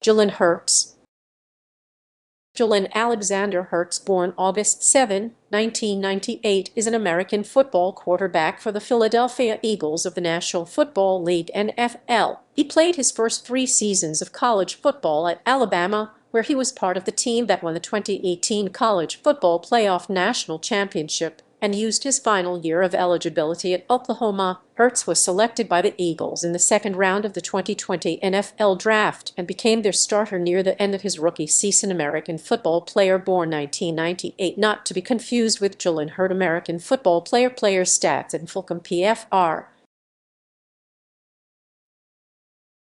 Jalen Hurts. Jalen Alexander Hurts, born August 7, 1998, is an American football quarterback for the Philadelphia Eagles of the National Football League (NFL). He played his first 3 seasons of college football at Alabama, where he was part of the team that won the 2018 College Football Playoff National Championship, and used his final year of eligibility at Oklahoma. Hurts was selected by the Eagles in the second round of the 2020 NFL Draft and became their starter near the end of his rookie season. American football player, born 1998, not to be confused with Jalen Hurts. American football player. Player stats and Fulcum PFR.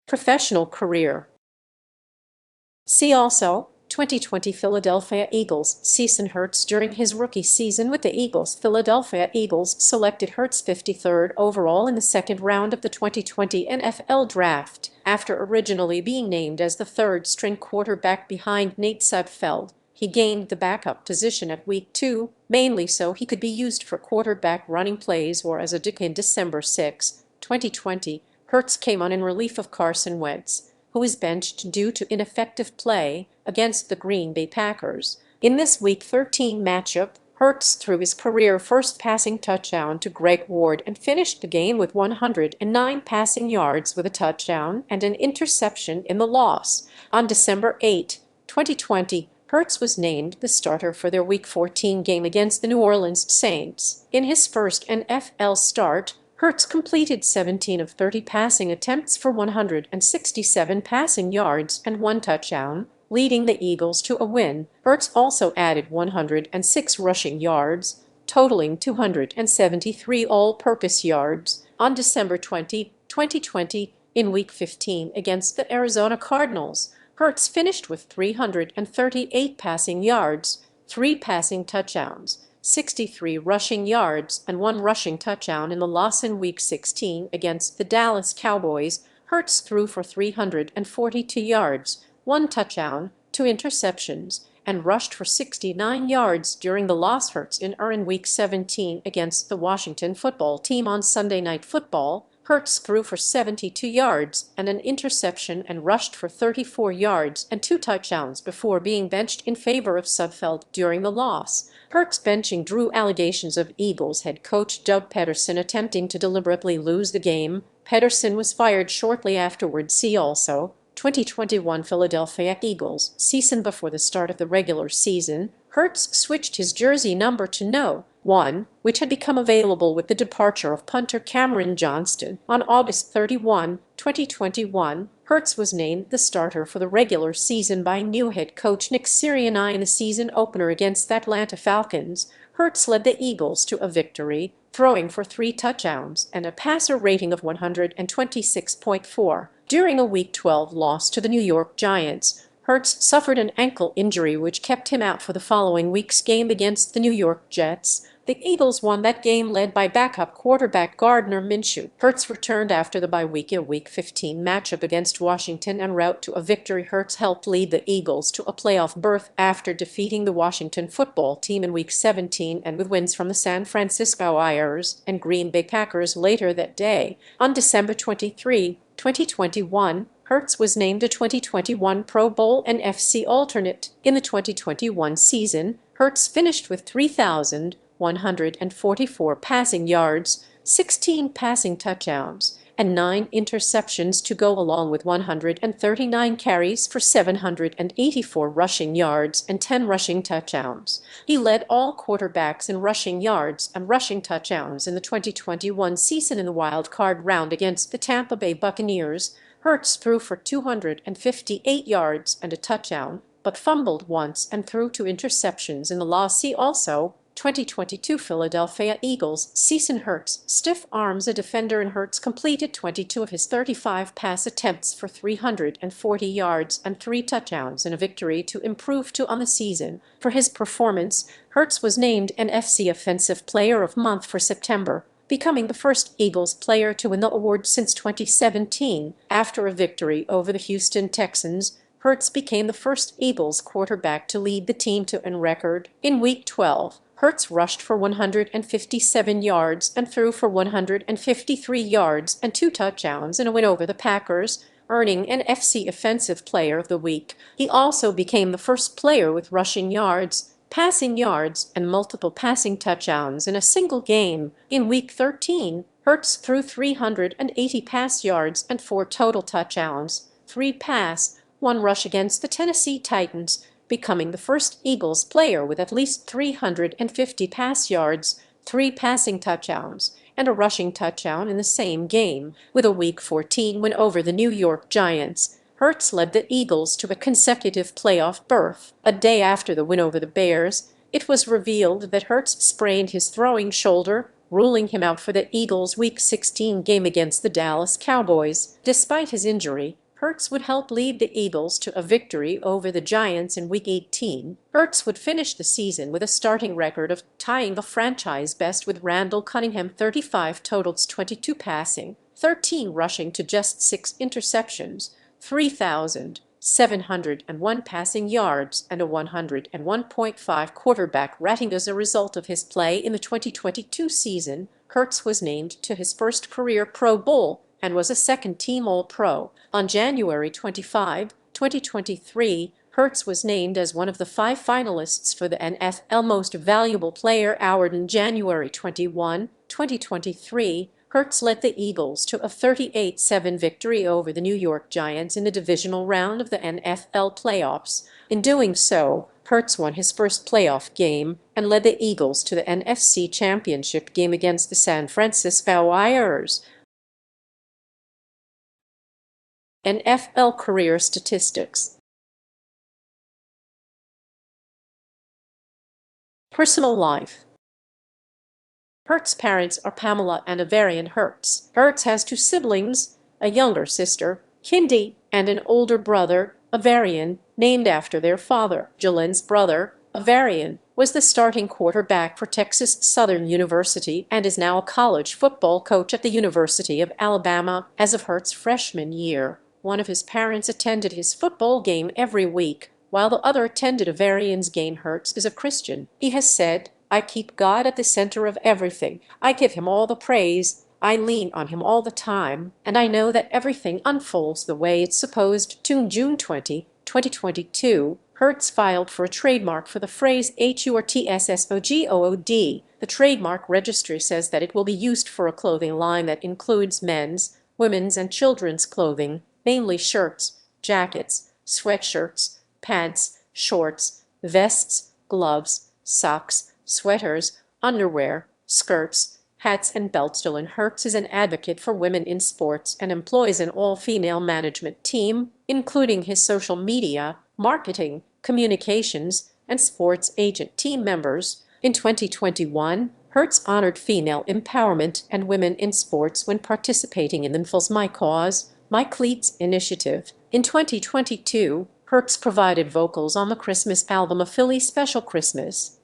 Professional career. See also 2020 Philadelphia Eagles season. Hurts during his rookie season with the Eagles. Philadelphia Eagles selected Hurts 53rd overall in the second round of the 2020 NFL Draft, after originally being named as the third-string quarterback behind Nate Sudfeld. He gained the backup position at Week 2, mainly so he could be used for quarterback running plays or as a DK. In December 6, 2020, Hurts came on in relief of Carson Wentz, who is benched due to ineffective play against the Green Bay Packers. In this Week 13 matchup, Hurts threw his career first passing touchdown to Greg Ward and finished the game with 109 passing yards with a touchdown and an interception in the loss. On December 8, 2020, Hurts was named the starter for their Week 14 game against the New Orleans Saints. In his first NFL start, Hurts completed 17 of 30 passing attempts for 167 passing yards and 1 touchdown, leading the Eagles to a win. Hurts also added 106 rushing yards, totaling 273 all-purpose yards. On December 20, 2020, in Week 15 against the Arizona Cardinals, Hurts finished with 338 passing yards, 3 passing touchdowns, 63 rushing yards, and 1 rushing touchdown in the loss. In Week 16 against the Dallas Cowboys, Hurts threw for 342 yards, 1 touchdown, 2 interceptions, and rushed for 69 yards during the loss. Hurts in Week 17 against the Washington football team on Sunday Night Football, Hurts threw for 72 yards and an interception and rushed for 34 yards and 2 touchdowns before being benched in favor of Sudfeld during the loss. Hurts' benching drew allegations of Eagles head coach Doug Peterson attempting to deliberately lose the game. Peterson was fired shortly afterward. See also 2021 Philadelphia Eagles season. Before the start of the regular season, Hurts switched his jersey number to No. 1, which had become available with the departure of punter Cameron Johnston. On August 31, 2021, Hurts was named the starter for the regular season by new head coach Nick Sirianni in the season opener against the Atlanta Falcons. Hurts led the Eagles to a victory, throwing for 3 touchdowns and a passer rating of 126.4. During a Week 12 loss to the New York Giants, Hurts suffered an ankle injury which kept him out for the following week's game against the New York Jets. The Eagles won that game led by backup quarterback Gardner Minshew. Hurts returned after the bye week. A Week 15 matchup against Washington en route to a victory. Hurts helped lead the Eagles to a playoff berth after defeating the Washington football team in Week 17 and with wins from the San Francisco 49ers and Green Bay Packers later that day. On December 23, 2021, Hurts was named a 2021 Pro Bowl and NFC alternate. In the 2021 season, Hurts finished with 3,144 passing yards, 16 passing touchdowns, and 9 interceptions to go along with 139 carries for 784 rushing yards and 10 rushing touchdowns. He led all quarterbacks in rushing yards and rushing touchdowns in the 2021 season. In the wild card round against the Tampa Bay Buccaneers, Hurts threw for 258 yards and a touchdown, but fumbled once and threw 2 interceptions in the loss. See also 2022 Philadelphia Eagles season. Hurts stiff arms a defender, and Hurts completed 22 of his 35 pass attempts for 340 yards and 3 touchdowns in a victory to improve 2 on the season. For his performance, Hurts was named NFC Offensive Player of Month for September, becoming the first Eagles player to win the award since 2017. After a victory over the Houston Texans, Hurts became the first Eagles quarterback to lead the team to a record. In Week 12, Hurts rushed for 157 yards and threw for 153 yards and 2 touchdowns in a win over the Packers, earning NFC Offensive Player of the Week. He also became the first player with rushing yards, passing yards, and multiple passing touchdowns in a single game. In Week 13, Hurts threw 380 pass yards and 4 total touchdowns, 3 pass, 1 rush against the Tennessee Titans, becoming the first Eagles player with at least 350 pass yards, 3 passing touchdowns, and a rushing touchdown in the same game. With a Week 14 win over the New York Giants, Hurts led the Eagles to a consecutive playoff berth. A day after the win over the Bears, it was revealed that Hurts sprained his throwing shoulder, ruling him out for the Eagles' Week 16 game against the Dallas Cowboys. Despite his injury, Hurts would help lead the Eagles to a victory over the Giants in Week 18. Hurts would finish the season with a starting record of tying the franchise best with Randall Cunningham, 35 totals, 22 passing, 13 rushing to just 6 interceptions, 3,701 passing yards, and a 101.5 quarterback rating. As a result of his play in the 2022 season, Hurts was named to his first career Pro Bowl and was a second-team All-Pro. On January 25, 2023, Hurts was named as one of the 5 finalists for the NFL Most Valuable Player award. On January 21, 2023, Hurts led the Eagles to a 38-7 victory over the New York Giants in the divisional round of the NFL playoffs. In doing so, Hurts won his first playoff game and led the Eagles to the NFC Championship game against the San Francisco 49ers. NFL career statistics. Personal life. Hurts' parents are Pamela and Avarian Hurts. Hurts has 2 siblings, a younger sister, Kindy, and an older brother, Avarian, named after their father. Jalen's brother, Avarian, was the starting quarterback for Texas Southern University and is now a college football coach at the University of Alabama. As of Hurts' freshman year, one of his parents attended his football game every week, while the other attended Avarian's game. Hurts is a Christian. He has said, "I keep God at the center of everything. I give him all the praise. I lean on him all the time, and I know that everything unfolds the way it's supposed to." June 20, 2022, Hurts filed for a trademark for the phrase HURTSSOGOOD. The trademark registry says that it will be used for a clothing line that includes men's, women's, and children's clothing, mainly shirts, jackets, sweatshirts, pants, shorts, vests, gloves, socks, sweaters, underwear, skirts, hats, and belts. Jalen Hurts is an advocate for women in sports and employs an all-female management team, including his social media, marketing, communications, and sports agent team members. In 2021, Hurts honored female empowerment and women in sports when participating in the NFL's My Cause, My Cleats initiative. In 2022, Hurts provided vocals on the Christmas album A Philly Special Christmas.